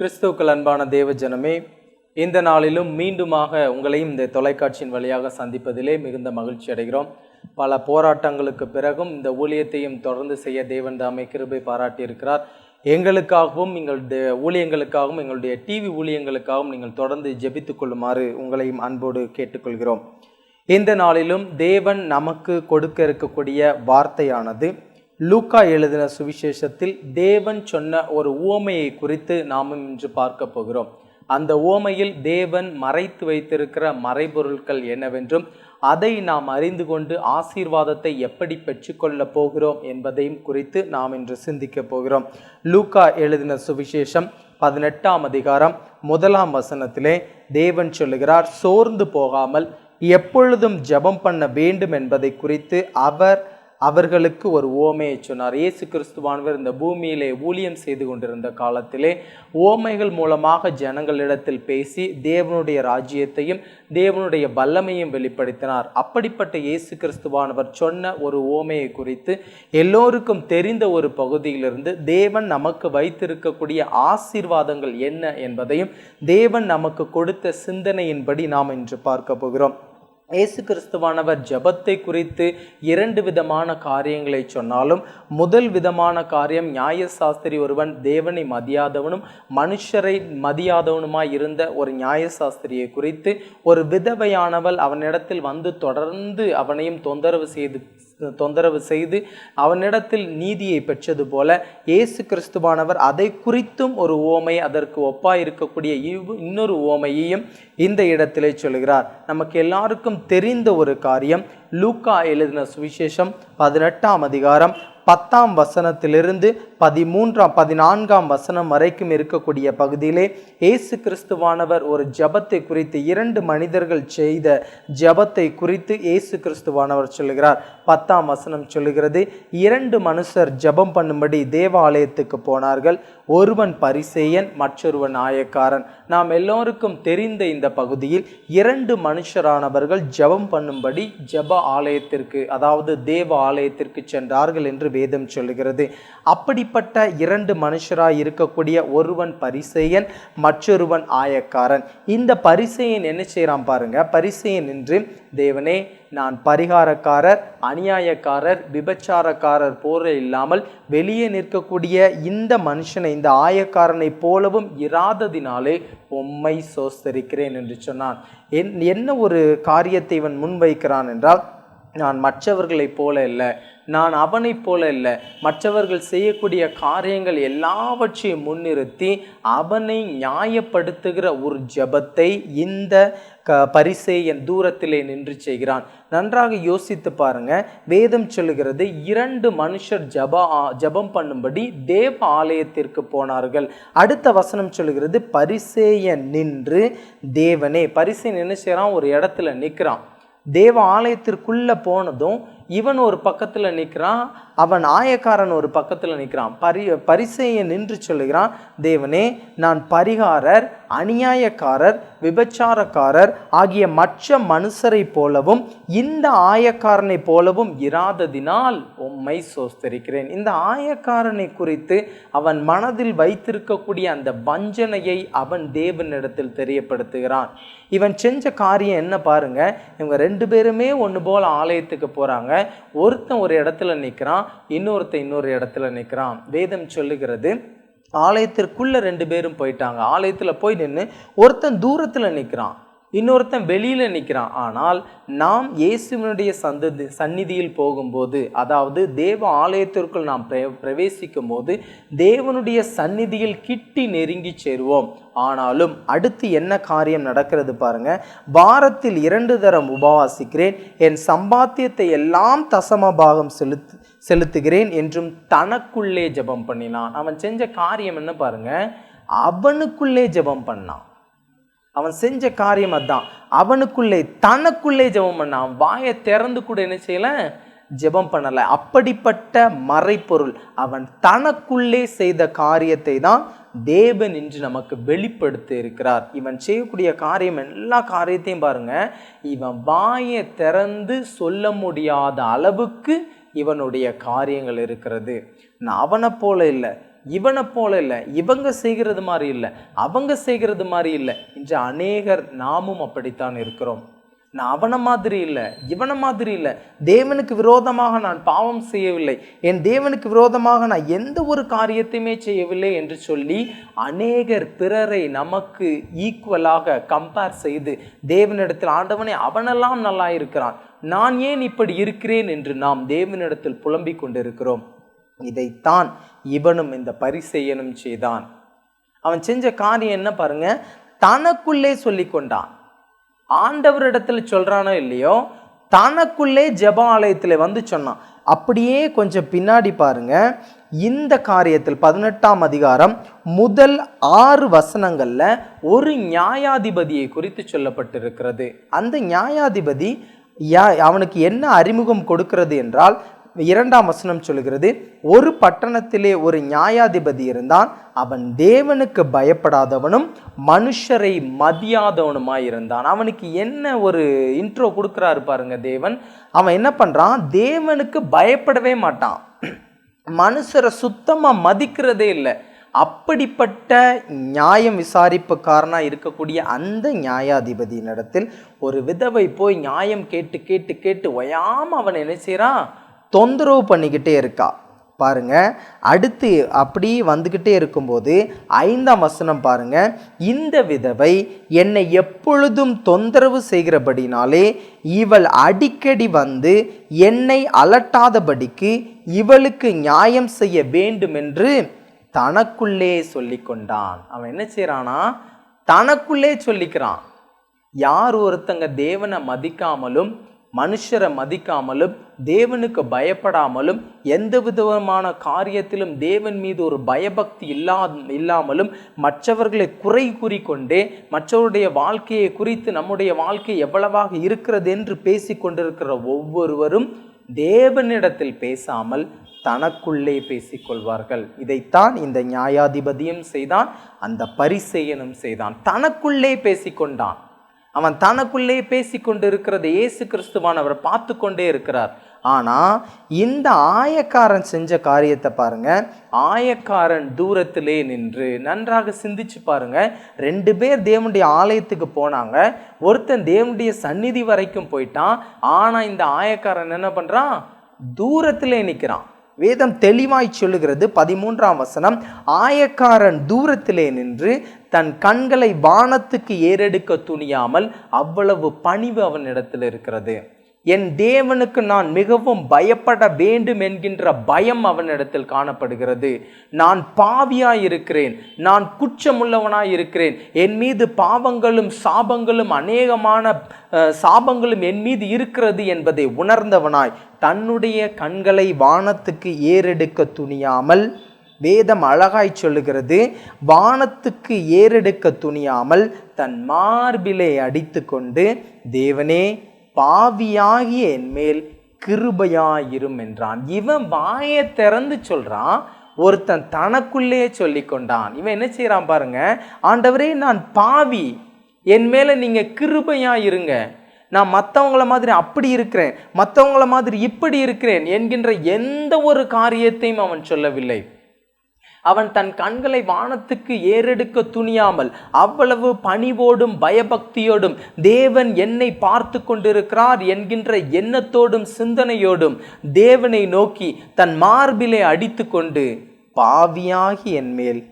கிறிஸ்துவுக்குள் அன்பான தேவ ஜனமே, இந்த நாளிலும் மீண்டுமாக உங்களையும் இந்த தொலைக்காட்சியின் வழியாக சந்திப்பதிலே மிகுந்த மகிழ்ச்சி அடைகிறோம். பல போராட்டங்களுக்கு பிறகும் இந்த ஊழியத்தையும் தொடர்ந்து செய்ய தேவன் தாமே கிருபை பாராட்டியிருக்கிறார். எங்களுக்காகவும் எங்களுடைய ஊழியங்களுக்காகவும் எங்களுடைய டிவி ஊழியங்களுக்காகவும் நீங்கள் தொடர்ந்து ஜெபித்துக் கொள்ளுமாறு உங்களையும் அன்போடு கேட்டுக்கொள்கிறோம். இந்த நாளிலும் தேவன் நமக்கு கொடுக்க இருக்கக்கூடிய வார்த்தையானது லூக்கா எழுதின சுவிசேஷத்தில் தேவன் சொன்ன ஒரு உவமையை குறித்து நாம் இன்று பார்க்க போகிறோம். அந்த உவமையில் தேவன் மறைத்து வைத்திருக்கிற மறைபொருட்கள் என்னவென்றும் அதை நாம் அறிந்து கொண்டு ஆசீர்வாதத்தை எப்படி பெற்றுக்கொள்ளப் போகிறோம் என்பதையும் குறித்து நாம் இன்று சிந்திக்க போகிறோம். லூக்கா எழுதின சுவிசேஷம் 18ஆம் அதிகாரம் 1ஆம் வசனத்திலே தேவன் சொல்லுகிறார், சோர்ந்து போகாமல் எப்பொழுதும் ஜெபம் பண்ண வேண்டும் என்பதை குறித்து அவர்களுக்கு ஒரு உவமையை சொன்னார். இயேசு கிறிஸ்துவானவர் இந்த பூமியிலே ஊழியம் செய்து கொண்டிருந்த காலத்திலே உவமைகள் மூலமாக ஜனங்களிடத்தில் பேசி தேவனுடைய ராஜ்யத்தையும் தேவனுடைய வல்லமையும் வெளிப்படுத்தினார். அப்படிப்பட்ட இயேசு கிறிஸ்துவானவர் சொன்ன ஒரு உவமையை குறித்து எல்லோருக்கும் தெரிந்த ஒரு பகுதியிலிருந்து தேவன் நமக்கு வைத்திருக்கக்கூடிய ஆசீர்வாதங்கள் என்ன என்பதையும் தேவன் நமக்கு கொடுத்த சிந்தனையின்படி நாம் இன்று பார்க்க போகிறோம். இயேசு கிறிஸ்துவானவர் ஜெபத்தை குறித்து 2 விதமான காரியங்களை சொன்னாலும் முதல் விதமான காரியம், நியாயசாஸ்திரி ஒருவன் தேவனை மதியாதவனும் மனுஷரை மதியாதவனுமாய் இருந்த ஒரு நியாயசாஸ்திரியை குறித்து, ஒரு விதவையானவள் அவனிடத்தில் வந்து தொடர்ந்து அவனையும் தொந்தரவு செய்து அவனிடத்தில் நீதியை பெற்றது போல இயேசு கிறிஸ்துவானவர் அதை குறித்தும் ஒரு உவமை, அதற்கு ஒப்பாய் இருக்கக்கூடிய இன்னொரு உவமையையும் இந்த இடத்திலே சொல்கிறார். நமக்கு எல்லாருக்கும் தெரிந்த ஒரு காரியம், லூக்கா எழுதின சுவிசேஷம் 18ஆம் அதிகாரம் 10ஆம் வசனத்திலிருந்து 14ஆம் வசனம் வரைக்கும் இருக்கக்கூடிய பகுதியிலே இயேசு கிறிஸ்துவானவர் ஒரு ஜெபத்தை குறித்து, 2 மனிதர்கள் செய்த ஜெபத்தை குறித்து இயேசு கிறிஸ்துவானவர் சொல்லுகிறார். 10ஆம் வசனம் சொல்லுகிறது, 2 மனுஷர் ஜெபம் பண்ணும்படி தேவாலயத்துக்கு போனார்கள். ஒருவன் பரிசேயன், மற்றொருவன் ஆயக்காரன். நாம் எல்லோருக்கும் தெரிந்த இந்த பகுதியில் 2 மனுஷரானவர்கள் ஜெபம் பண்ணும்படி ஜெப ஆலயத்திற்கு, அதாவது தேவ ஆலயத்திற்கு சென்றார்கள் என்று வேதம் சொல்லுகிறது. அப்படிப்பட்ட 2 மனுஷராய் இருக்கக்கூடிய ஒருவன் பரிசேயன், மற்றொருவன் ஆயக்காரன். இந்த பரிசேயன் என்ன செய்யறான் பாருங்க. பரிசேயன் என்று, தேவனே, நான் பரிகாரக்காரர், அநியாயக்காரர், விபச்சாரக்காரர் போல இல்லாமல் வெளியே நிற்கக்கூடிய இந்த மனுஷனை, இந்த ஆயக்காரனை போலவும் இராததினாலே உம்மை சோஸ்தரிக்கிறேன் என்று சொன்னான். என்ன ஒரு காரியத்தை இவன் முன்வைக்கிறான் என்றால், நான் மற்றவர்களைப் போல இல்லை, நான் அவனைப் போல இல்லை, மற்றவர்கள் செய்யக்கூடிய காரியங்கள் எல்லாவற்றையும் முன்னிறுத்தி அவனை நியாயப்படுத்துகிற ஒரு ஜெபத்தை இந்த பரிசேயன் தூரத்திலே நின்று செய்கிறான். நன்றாக யோசித்து பாருங்க. வேதம் சொல்லுகிறது, 2 மனுஷர் ஜெபம் பண்ணும்படி தேவ ஆலயத்திற்கு போனார்கள். அடுத்த வசனம் சொல்லுகிறது, பரிசேயன் நின்று, தேவனே, பரிசேயன் என்ன செய்யறான், ஒரு இடத்துல நிற்கிறான். தேவ ஆலயத்திற்குள்ள போனதும் இவன் ஒரு பக்கத்துல நிற்கிறான், அவன் ஆயக்காரன் ஒரு பக்கத்துல நிற்கிறான். பரிசேயன் நின்று சொல்லுகிறான், தேவனே, நான் பரிகாரர், அநியாயக்காரர், விபச்சாரக்காரர் ஆகிய மற்ற மனுஷரை போலவும் இந்த ஆயக்காரனை போலவும் இராததினால் உம்மை சோஸ்தரிக்கிறேன். இந்த ஆயக்காரனை குறித்து அவன் மனதில் வைத்திருக்கக்கூடிய அந்த வஞ்சனையை அவன் தேவனிடத்தில் தெரியப்படுத்துகிறான். இவன் செஞ்ச காரியம் என்ன பாருங்க. இவங்க 2 பேருமே ஒன்று போல ஆலயத்துக்கு போறாங்க. ஒருத்தன் ஒரு இடத்துல நிற்கிறான், இன்னொருத்தன் இன்னொரு இடத்துல நிற்கிறான். வேதம் சொல்லுகிறது, ஆலயத்திற்குள்ள 2 பேரும் போயிட்டாங்க. ஆலயத்துல போய் நின்று ஒருத்தன் தூரத்துல நிற்கிறான், இன்னொருத்தன் வெளியில நிற்கிறான். ஆனால் நாம் இயேசுவினுடைய சந்நிதியில் போகும்போது, அதாவது தேவ ஆலயத்திற்குள் நாம் பிரவேசிக்கும் போது தேவனுடைய சந்நிதியில் கிட்டி நெருங்கி சேருவோம். ஆனாலும் அடுத்து என்ன காரியம் நடக்கிறது பாருங்க. வாரத்தில் 2 தரம் உபவாசிக்கிறேன், என் சம்பாத்தியத்தை எல்லாம் தசமபாகம் செலுத்துகிறேன் என்றும் தனக்குள்ளே ஜெபம் பண்ணினான். அவன் செஞ்ச காரியம் என்ன பாருங்க, அவனுக்குள்ளே ஜெபம் பண்ணான். அவன் செஞ்ச காரியம் அதான், அவனுக்குள்ளே, தனக்குள்ளே ஜெபம் பண்ணான். வாயை திறந்து கூட என்ன செய்யல, ஜெபம் பண்ணல. அப்படிப்பட்ட மறைப்பொருள் அவன் தனக்குள்ளே செய்த காரியத்தை தான் தேவன் இன்று நமக்கு வெளிப்படுத்தி இருக்கிறார். இவன் செய்யக்கூடிய காரியம், எல்லா காரியத்தையும் பாருங்க, இவன் வாயை திறந்து சொல்ல முடியாத அளவுக்கு இவனுடைய காரியங்கள் இருக்கிறது. நான் அவனை போல இல்லை, இவனை போல இல்லை, இவங்க செய்கிறது மாதிரி இல்லை, அவங்க செய்கிறது மாதிரி இல்லை. இன்று அநேகர் நாமும் அப்படித்தான் இருக்கிறோம். நான் அவனை மாதிரி இல்லை, இவனை மாதிரி இல்லை, தேவனுக்கு விரோதமாக நான் பாவம் செய்யவில்லை, என் தேவனுக்கு விரோதமாக நான் எந்த ஒரு காரியத்தையுமே செய்யவில்லை என்று சொல்லி அநேகர் பிறரை நமக்கு ஈக்குவலாக கம்பேர் செய்து தேவனிடத்தில், ஆண்டவனே அவனெல்லாம் நல்லா இருக்கிறான், நான் ஏன் இப்படி இருக்கிறேன் என்று நாம் தேவனிடத்தில் புலம்பிக் கொண்டிருக்கிறோம். இதைத்தான் இவனும் இந்த பரிசேயனும் செய்தான். அவன் செஞ்ச காரியம் என்ன பாருங்க, தனக்குள்ளே சொல்லி கொண்டான். ஆண்டவரிடத்துல சொல்றானோ இல்லையோ, தனக்குள்ளே ஜெப ஆலயத்தில் வந்து சொன்னான். அப்படியே கொஞ்சம் பின்னாடி பாருங்க, இந்த காரியத்தில் 18ஆம் அதிகாரம் முதல் 6 வசனங்கள்ல ஒரு நியாயாதிபதியை குறித்து சொல்லப்பட்டிருக்கிறது. அந்த நியாயாதிபதி அவனுக்கு என்ன அறிமுகம் கொடுக்கிறது என்றால், 2ஆம் வசனம் சொல்கிறது, ஒரு பட்டணத்திலே ஒரு நியாயாதிபதி இருந்தான், அவன் தேவனுக்கு பயப்படாதவனும் மனுஷரை மதியாதவனுமாய் இருந்தான். அவனுக்கு என்ன ஒரு இன்ட்ரோ கொடுக்குறாரு பாருங்க தேவன். அவன் என்ன பண்றான், தேவனுக்கு பயப்படவே மாட்டான், மனுஷரை சுத்தமா மதிக்கிறதே இல்லை. அப்படிப்பட்ட நியாயம் விசாரிப்புக்காரனா இருக்கக்கூடிய அந்த நியாயாதிபதியின் இடத்தில் ஒரு விதவை போய் நியாயம் கேட்டு கேட்டு கேட்டு ஓயாம அவன் என்ன செய்றான், தொந்தரவு பண்ணிக்கிட்டே இருக்கா பாருங்க. அடுத்து அப்படி வந்துக்கிட்டே இருக்கும்போது 5ஆம் வசனம் பாருங்க, இந்த விதவை என்னை எப்பொழுதும் தொந்தரவு செய்கிறபடினாலே இவள் அடிக்கடி வந்து என்னை அலட்டாதபடிக்கு இவளுக்கு நியாயம் செய்ய வேண்டும் என்று தனக்குள்ளே சொல்லி கொண்டான். அவன் என்ன செய்யறானா, தனக்குள்ளே சொல்லிக்கிறான். யார் ஒருத்தங்க தேவனை மதிக்காமலும் மனுஷரை மதிக்காமலும் தேவனுக்கு பயப்படாமலும் எந்த விதமான காரியத்திலும் தேவன் மீது ஒரு பயபக்தி இல்லாமலும் மற்றவர்களை குறை கூறிக்கொண்டே மற்றவருடைய வாழ்க்கையை குறித்து நம்முடைய வாழ்க்கை எவ்வளவாக இருக்கிறது என்று பேசி கொண்டிருக்கிற ஒவ்வொருவரும் தேவனிடத்தில் பேசாமல் தனக்குள்ளே பேசிக்கொள்வார்கள். இதைத்தான் இந்த நியாயாதிபதியும் செய்தான், அந்த பரிசேயனும் செய்தான். தனக்குள்ளே பேசிக்கொண்டான். அவன் தனக்குள்ளே பேசிக்கொண்டு இருக்கிறத இயேசு கிறிஸ்துவானவர் பார்த்து கொண்டே இருக்கிறார். ஆனால் இந்த ஆயக்காரன் செஞ்ச காரியத்தை பாருங்க. ஆயக்காரன் தூரத்திலே நின்று, நன்றாக சிந்திச்சு பாருங்க. 2 பேர் தேவனுடைய ஆலயத்துக்கு போனாங்க. ஒருத்தன் தேவனுடைய சந்நிதி வரைக்கும் போயிட்டான். ஆனால் இந்த ஆயக்காரன் என்ன பண்ணுறான், தூரத்திலே நிற்கிறான். வேதம் தெளிவாய் சொல்லுகிறது 13ஆம் வசனம், ஆயக்காரன் தூரத்திலே நின்று தன் கண்களை வானத்துக்கு ஏறெடுக்க துணியாமல் அவ்வளவு பணிவு அவனிடத்தில் இருக்கிறது. என் தேவனுக்கு நான் மிகவும் பயப்பட வேண்டும் என்கின்ற பயம் அவனிடத்தில் காணப்படுகிறது. நான் பாவியாய் இருக்கிறேன், நான் குற்றமுள்ளவனாய் இருக்கிறேன், என் மீது பாவங்களும் சாபங்களும் அநேகமான சாபங்களும் என் மீது இருக்கிறது என்பதை உணர்ந்தவனாய் தன்னுடைய கண்களை வானத்துக்கு ஏறெடுக்க துணியாமல், வேதம் அழகாய் சொல்லுகிறது, வானத்துக்கு ஏறெடுக்க துணியாமல் தன் மார்பிலே அடித்து கொண்டு, தேவனே பாவியாகிய என் மேல் கிருபையாயிரும் என்றான். இவன் வாயை திறந்து சொல்றான், ஒருத்தன் தனக்குள்ளே சொல்லி கொண்டான். இவன் என்ன செய்யறான் பாருங்க, ஆண்டவரே நான் பாவி, என் மேல நீங்க கிருபையாயிருங்க, நான் மற்றவங்கள மாதிரி அப்படி இருக்கிறேன், மற்றவங்கள மாதிரி இப்படி இருக்கிறேன் என்கின்ற எந்த ஒரு காரியத்தையும் அவன் சொல்லவில்லை. அவன் தன் கண்களை வானத்துக்கு ஏறெடுக்க துணியாமல் அவ்வளவு பணிவோடும் பயபக்தியோடும் தேவன் என்னை பார்த்து கொண்டிருக்கிறார் என்கின்ற எண்ணத்தோடும் சிந்தனையோடும் தேவனை நோக்கி தன் மார்பிலே அடித்து கொண்டு, பாவியாகி என் மேல்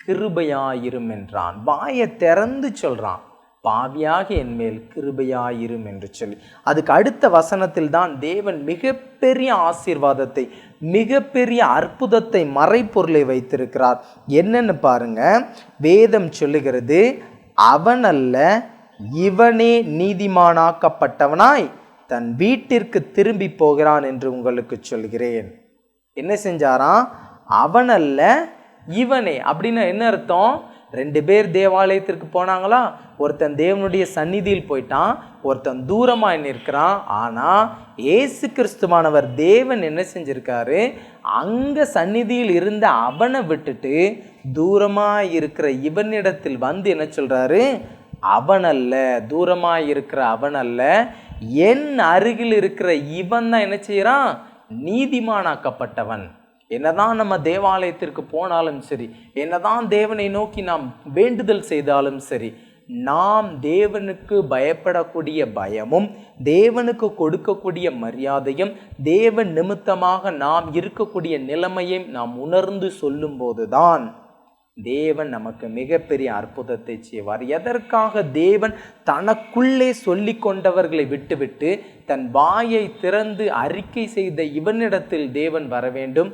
கிருபையாயிரும் என்றான். வாயை திறந்து சொல்றான், பாவியாகி என் மேல் கிருபையாயிரும் என்று சொல்லி. அதுக்கு அடுத்த வசனத்தில் தான் தேவன் மிகப்பெரிய ஆசீர்வாதத்தை, மிகப்பெரிய அற்புதத்தை, மறைப்பொருளை வைத்திருக்கிறார். என்னன்னு பாருங்க. வேதம் சொல்லுகிறது, அவன் அல்ல இவனே நீதிமானாக்கப்பட்டவனாய் தன் வீட்டிற்கு திரும்பி போகிறான் என்று உங்களுக்கு சொல்கிறேன். என்ன செஞ்சாராம், அவன் அல்ல இவனே. அப்படின்னா என்ன அர்த்தம், 2 பேர் தேவாலயத்திற்கு போனாங்களா, ஒருத்தன் தேவனுடைய சந்நிதியில் போயிட்டான், ஒருத்தன் தூரமாய் நிற்கிறான். ஆனால் இயேசு கிறிஸ்துவானவர் தேவன் என்ன செஞ்சிருக்காரு, அங்கே சந்நிதியில் இருந்த அவனை விட்டுட்டு தூரமாய் இருக்கிற இவனிடத்தில் வந்து என்ன சொல்றாரு, அவன் அல்ல, தூரமாய் இருக்கிற அவன் அல்ல, என் அருகில் இருக்கிற இவன் தான் என்ன செய்யறான், நீதிமானாக்கப்பட்டவன். என்னதான் நம்ம தேவாலயத்திற்கு போனாலும் சரி, என்னதான் தேவனை நோக்கி நாம் வேண்டுதல் செய்தாலும் சரி, நாம் தேவனுக்கு பயப்படக்கூடிய பயமும் தேவனுக்கு கொடுக்கக்கூடிய மரியாதையும் தேவன் நிமித்தமாக நாம் இருக்கக்கூடிய நிலைமையை நாம் உணர்ந்து சொல்லும் போதுதான் தேவன் நமக்கு மிகப்பெரிய அற்புதத்தை செய்வார். எதற்காக தேவன் தனக்குள்ளே சொல்லி கொண்டவர்களை விட்டுவிட்டு தன் வாயை திறந்து அறிக்கை செய்த இவனிடத்தில் தேவன் வர வேண்டும்?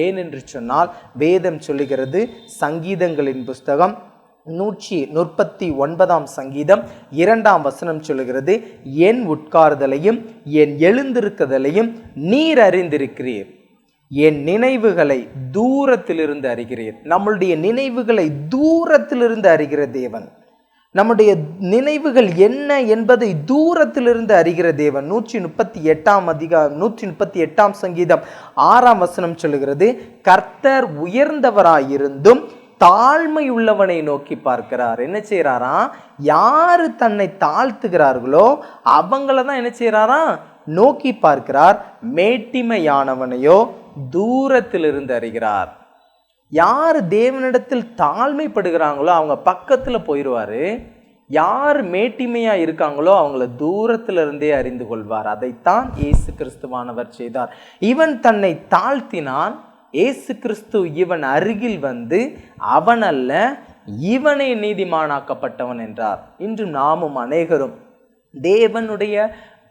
ஏனென்று சொன்னால் வேதம் சொல்லுகிறது, சங்கீதங்களின் புஸ்தகம் 139 சங்கீதம் 2 வசனம் சொல்லுகிறது, என் உட்கார்தலையும் என் எழுந்திருக்குதலையும் நீர் அறிந்திருக்கிறீர், என் நினைவுகளை தூரத்திலிருந்து அறிகிறீர். நம்முடைய நினைவுகளை தூரத்திலிருந்து அறிகிற தேவன், நம்முடைய நினைவுகள் என்ன என்பதை தூரத்திலிருந்து அறிகிற தேவன். 138 சங்கீதம் 6 வசனம் சொல்லுகிறது, கர்த்தர் உயர்ந்தவராயிருந்தும் தாழ்மை உள்ளவனை நோக்கி பார்க்கிறார். என்ன செய்யறாரா? யாரு தன்னை தாழ்த்துகிறார்களோ அவங்கள தான் என்ன செய்யறாரா? நோக்கி பார்க்கிறார். மேட்டிமையானவனையோ தூரத்திலிருந்து அறிகிறார். யார் தேவனிடத்தில் தாழ்மைப்படுகிறாங்களோ அவங்க பக்கத்துல போயிடுவாரு. யார் மேட்டிமையா இருக்காங்களோ அவங்கள தூரத்துல இருந்தே அறிந்து கொள்வார். அதைத்தான் இயேசு கிறிஸ்துவானவர் செய்தார். இவன் தன்னை தாழ்த்தினான், இயேசு கிறிஸ்து இவன் அருகில் வந்து அவன் அல்ல இவனை நீதிமானாக்கப்பட்டவன் என்றார். இன்று நாமும் அநேகரும் தேவனுடைய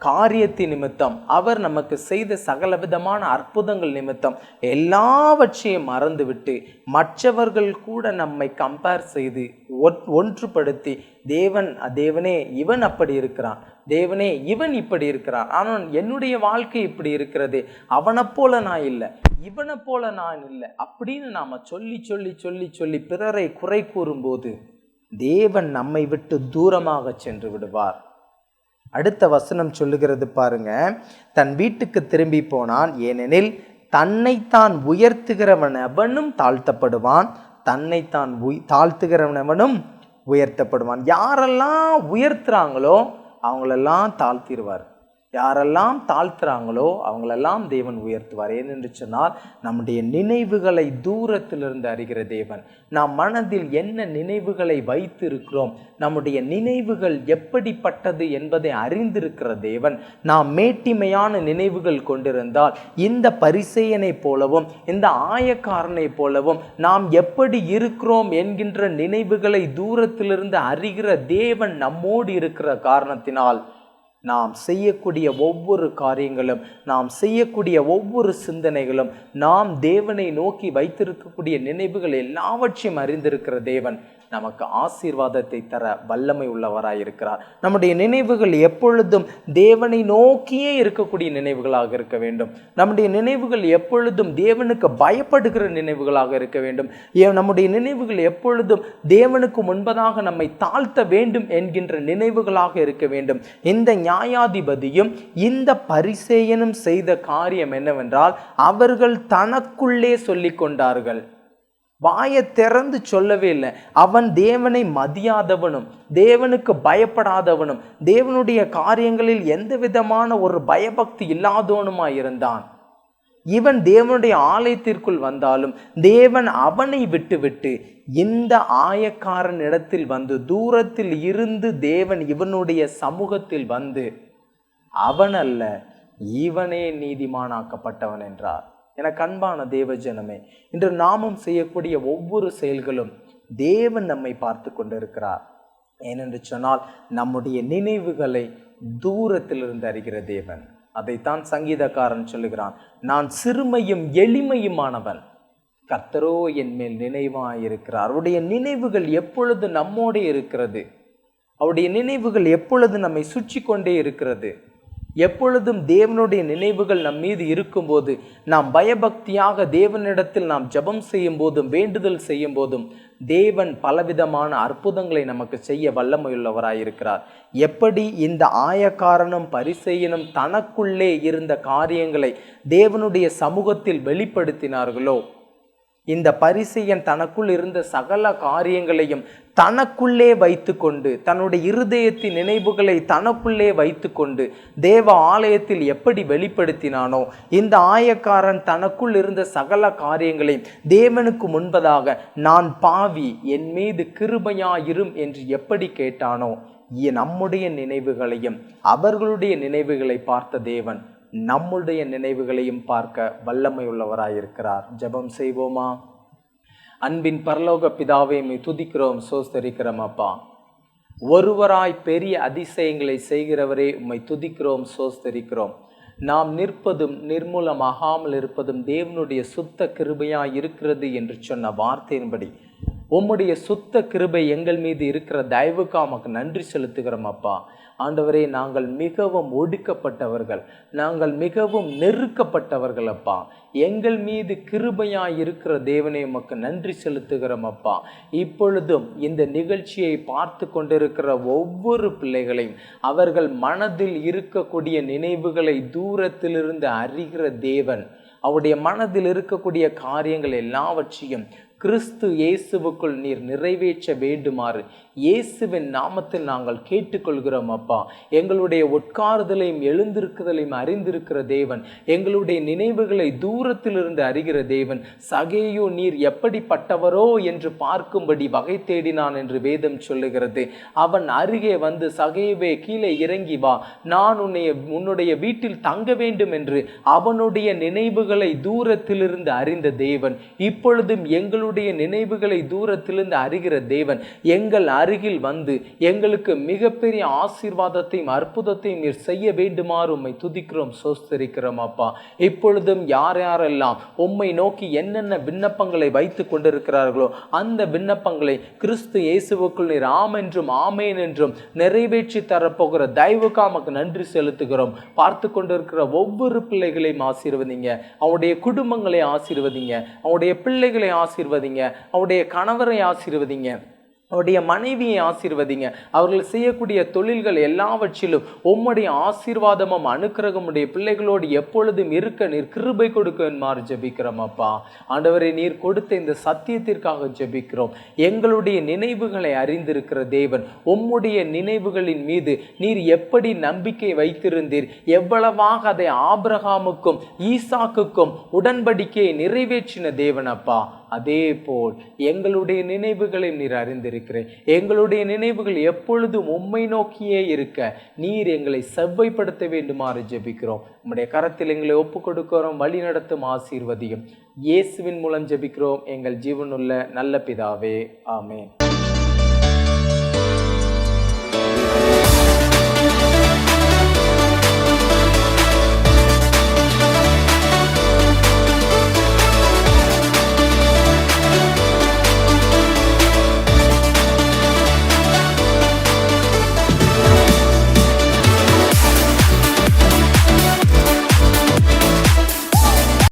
காரியத்தின் நிமித்தம், அவர் நமக்கு செய்த சகலவிதமான அற்புதங்கள் நிமித்தம் எல்லாவற்றையும் மறந்துவிட்டு மற்றவர்கள் கூட நம்மை கம்பேர் செய்து ஒன்றுபடுத்தி தேவனே இவன் அப்படி இருக்கிறான், தேவனே இவன் இப்படி இருக்கிறான், ஆனால் என்னுடைய வாழ்க்கை இப்படி இருக்கிறது, அவனை போல நான் இல்லை, இவனை போல நான் இல்லை அப்படின்னு நாம சொல்லி சொல்லி சொல்லி சொல்லி பிறரை குறை கூறும்போது தேவன் நம்மை விட்டு தூரமாக சென்று விடுவார். அடுத்த வசனம் சொல்லுகிறது பாருங்க, தன் வீட்டுக்கு திரும்பி போனான், ஏனெனில் தன்னைத்தான் உயர்த்துகிறவன் எவனும் தாழ்த்தப்படுவான், தன்னைத்தான் தாழ்த்துகிறவனவனும் உயர்த்தப்படுவான். யாரெல்லாம் உயர்த்துறாங்களோ அவங்களெல்லாம் தாழ்த்திடுவார், யாரெல்லாம் தாழ்த்துறாங்களோ அவங்களெல்லாம் தேவன் உயர்த்துவார். ஏனென்று சொன்னால் நம்முடைய நினைவுகளை தூரத்திலிருந்து அறிகிற தேவன். நாம் மனதில் என்ன நினைவுகளை வைத்து இருக்கிறோம், நம்முடைய நினைவுகள் எப்படிப்பட்டது என்பதை அறிந்திருக்கிற தேவன். நாம் மேட்டிமையான நினைவுகள் கொண்டிருந்தால் இந்த பரிசேயனை போலவும் இந்த ஆயக்காரனை போலவும் நாம் எப்படி இருக்கிறோம் என்கின்ற நினைவுகளை தூரத்திலிருந்து அறிகிற தேவன் நம்மோடு இருக்கிற காரணத்தினால் நாம் செய்யக்கூடிய ஒவ்வொரு காரியங்களும், நாம் செய்யக்கூடிய ஒவ்வொரு சிந்தனைகளும், நாம் தேவனை நோக்கி வைத்திருக்கக்கூடிய நினைவுகள் எல்லாவற்றையும் அறிந்திருக்கிற தேவன் நமக்கு ஆசீர்வாதத்தை தர வல்லமை உள்ளவராயிருக்கிறார். நம்முடைய நினைவுகள் எப்பொழுதும் தேவனை நோக்கியே இருக்கக்கூடிய நினைவுகளாக இருக்க வேண்டும். நம்முடைய நினைவுகள் எப்பொழுதும் தேவனுக்கு பயப்படுகிற நினைவுகளாக இருக்க வேண்டும். நம்முடைய நினைவுகள் எப்பொழுதும் தேவனுக்கு முன்பதாக நம்மை தாழ்த்த வேண்டும் என்கின்ற நினைவுகளாக இருக்க வேண்டும். இந்த நியாயாதிபதியும் இந்த பரிசேயனும் செய்த காரியம் என்னவென்றால், அவர்கள் தனக்குள்ளே சொல்லிக் கொண்டார்கள், வாயை திறந்து சொல்லவே இல்லை. அவன் தேவனை மதியாதவனும் தேவனுக்கு பயப்படாதவனும் தேவனுடைய காரியங்களில் எந்த விதமான ஒரு பயபக்தி இல்லாதவனுமாய் இருந்தான். இவன் தேவனுடைய ஆலயத்திற்குள் வந்தாலும் தேவன் அவனை விட்டுவிட்டு இந்த ஆயக்காரன் இடத்தில் வந்து தூரத்தில் இருந்து தேவன் இவனுடைய சமூகத்தில் வந்து அவன் அல்ல இவனே நீதிமானாக்கப்பட்டவன் என்றார். எனக்கு அன்பான தேவ ஜனமே, இன்று நாமும் செய்யக்கூடிய ஒவ்வொரு செயல்களும் தேவன் நம்மை பார்த்து கொண்டிருக்கிறார். ஏனென்று சொன்னால் நம்முடைய நினைவுகளை தூரத்திலிருந்து அறிகிற தேவன். அதைத்தான் சங்கீதக்காரன் சொல்லுகிறான், நான் சிறுமையும் எளிமையுமானவன், கர்த்தரோ என் மேல் நினைவாயிருக்கிறார். அவருடைய நினைவுகள் எப்பொழுது நம்மோடே இருக்கிறது, அவருடைய நினைவுகள் எப்பொழுது நம்மை சுற்றி கொண்டே இருக்கிறது. எப்பொழுதும் தேவனுடைய நினைவுகள் நம் மீது இருக்கும்போது நாம் பயபக்தியாக தேவனிடத்தில் நாம் ஜெபம் செய்யும் போதும் வேண்டுதல் செய்யும் போதும் தேவன் பலவிதமான அற்புதங்களை நமக்கு செய்ய வல்லமையுள்ளவராயிருக்கிறார். எப்படி இந்த ஆயக்காரனும் பரிசேயனும் தனக்குள்ளே இருந்த காரியங்களை தேவனுடைய சமூகத்தில் வெளிப்படுத்தினார்களோ, இந்த பரிசேயன் தனக்குள் இருந்த சகல காரியங்களையும் தனக்குள்ளே வைத்து கொண்டு, தன்னுடைய இருதயத்தின் நினைவுகளை தனக்குள்ளே வைத்து கொண்டு தேவ ஆலயத்தில் எப்படி வெளிப்படுத்தினானோ, இந்த ஆயக்காரன் தனக்குள் இருந்த சகல காரியங்களையும் தேவனுக்கு முன்பதாக நான் பாவி, என் மீது கிருபையாயிரும் என்று எப்படி கேட்டானோ, நம்முடைய நினைவுகளையும் அவர்களுடைய நினைவுகளை பார்த்த தேவன் நம்முடைய நினைவுகளையும் பார்க்க வல்லமை உள்ளவராயிருக்கிறார். ஜெபம் செய்வோமா? அன்பின் பரலோக பிதாவே, உம்மை துதிக்கிறோம், சோஸ்தரிக்கிறோம் அப்பா. ஒருவராய் பெரிய அதிசயங்களை செய்கிறவரே, உம்மை துதிக்கிறோம், சோஸ்தரிக்கிறோம். நாம் நிற்பதும் நிர்மூலமாகாமல் இருப்பதும் தேவனுடைய சுத்த கிருபையாய் இருக்கிறது என்று சொன்ன வார்த்தையின்படி உம்முடைய சுத்த கிருபை எங்கள் மீது இருக்கிற தயவுக்கு உமக்கு நன்றி செலுத்துகிறோம் அப்பா. ஆண்டவரே, நாங்கள் மிகவும் ஒடுக்கப்பட்டவர்கள், நாங்கள் மிகவும் நெருக்கப்பட்டவர்கள் அப்பா. எங்கள் மீது கிருபையாய் இருக்கிற தேவனே, உமக்கு நன்றி செலுத்துகிறோம் அப்பா. இப்பொழுதும் இந்த நிகழ்ச்சியை பார்த்து கொண்டிருக்கிற ஒவ்வொரு பிள்ளைகளையும் அவர்கள் மனதில் இருக்கக்கூடிய நினைவுகளை தூரத்திலிருந்து அறிகிற தேவன், அவருடைய மனதில் இருக்கக்கூடிய காரியங்கள் எல்லாவற்றையும் கிறிஸ்து இயேசுவுக்குள் நீர் நிறைவேற்ற வேண்டுமாறு இயேசுவின் நாமத்தில் நாங்கள் கேட்டுக்கொள்கிறோம் அப்பா. எங்களுடைய உட்காருதலையும் எழுந்திருக்குதலையும் அறிந்திருக்கிற தேவன், எங்களுடைய நினைவுகளை தூரத்திலிருந்து அறிகிற தேவன். சகேயு நீர் எப்படிப்பட்டவரோ என்று பார்க்கும்படி வகை தேடினான் என்று வேதம் சொல்லுகிறது. அவன் அருகே வந்து, சகேயுவே கீழே இறங்கி வா, நான் உன்னுடைய வீட்டில் தங்க வேண்டும் என்று அவனுடைய நினைவுகளை தூரத்திலிருந்து அறிந்த தேவன் இப்பொழுதும் எங்களுடைய நினைவுகளை தூரத்திலிருந்து அறிகிற தேவன் எங்கள் அருகில் வந்து எங்களுக்கு மிகப்பெரிய ஆசீர்வாதத்தையும் அற்புதத்தையும் நீர் செய்ய வேண்டுமாறு உம்மை துதிக்கிறோம், சோஸ்தரிக்கிறோம் அப்பா. இப்பொழுதும் யாரெல்லாம் உம்மை நோக்கி என்னென்ன விண்ணப்பங்களை வைத்து கொண்டிருக்கிறார்களோ அந்த விண்ணப்பங்களை கிறிஸ்து இயேசுவுக்குள் நீர் ஆம் என்றும் ஆமேன் என்றும் நிறைவேற்றி தரப்போகிற தயவுக்கு உமக்கு நன்றி செலுத்துகிறோம். பார்த்து கொண்டிருக்கிற ஒவ்வொரு பிள்ளைகளையும் ஆசீர்வதிங்க, அவருடைய குடும்பங்களை ஆசீர்வதிங்க, அவருடைய பிள்ளைகளை ஆசீர்வதிங்க, அவருடைய கணவரை ஆசீர்வதிங்க, அவருடைய மனைவியை ஆசீர்வதிங்க. அவர்கள் செய்யக்கூடிய தொழில்கள் எல்லாவற்றிலும் உம்முடைய ஆசீர்வாதமும் அனுக்கிரகமுடைய பிள்ளைகளோடு எப்பொழுதும் இருக்க நீர் கிருபை கொடுக்குமாறு ஜெபிக்கிறோம் அப்பா. ஆண்டவரே, நீர் கொடுத்த இந்த சத்தியத்திற்காக ஜெபிக்கிறோம். எங்களுடைய நினைவுகளை அறிந்திருக்கிற தேவன், உம்முடைய நினைவுகளின் மீது நீர் எப்படி நம்பிக்கை வைத்திருந்தீர், எவ்வளவாக அதை ஆபிரகாமுக்கும் ஈசாக்குக்கும் உடன்படிக்கையை நிறைவேற்றின தேவன் அப்பா, அதே போல் எங்களுடைய நினைவுகளை நீர் அறிந்திருக்கிறேன். எங்களுடைய நினைவுகள் எப்பொழுதும் உம்மை நோக்கியே இருக்க நீர் எங்களை செவ்வைப்படுத்த வேண்டுமாறு ஜெபிக்கிறோம். உம்முடைய கரத்தில் எங்களை ஒப்பு கொடுக்கிறோம், வழி நடத்தும், ஆசீர்வதியும். இயேசுவின் மூலம் ஜெபிக்கிறோம் எங்கள் ஜீவனுள்ள நல்ல பிதாவே, ஆமென்.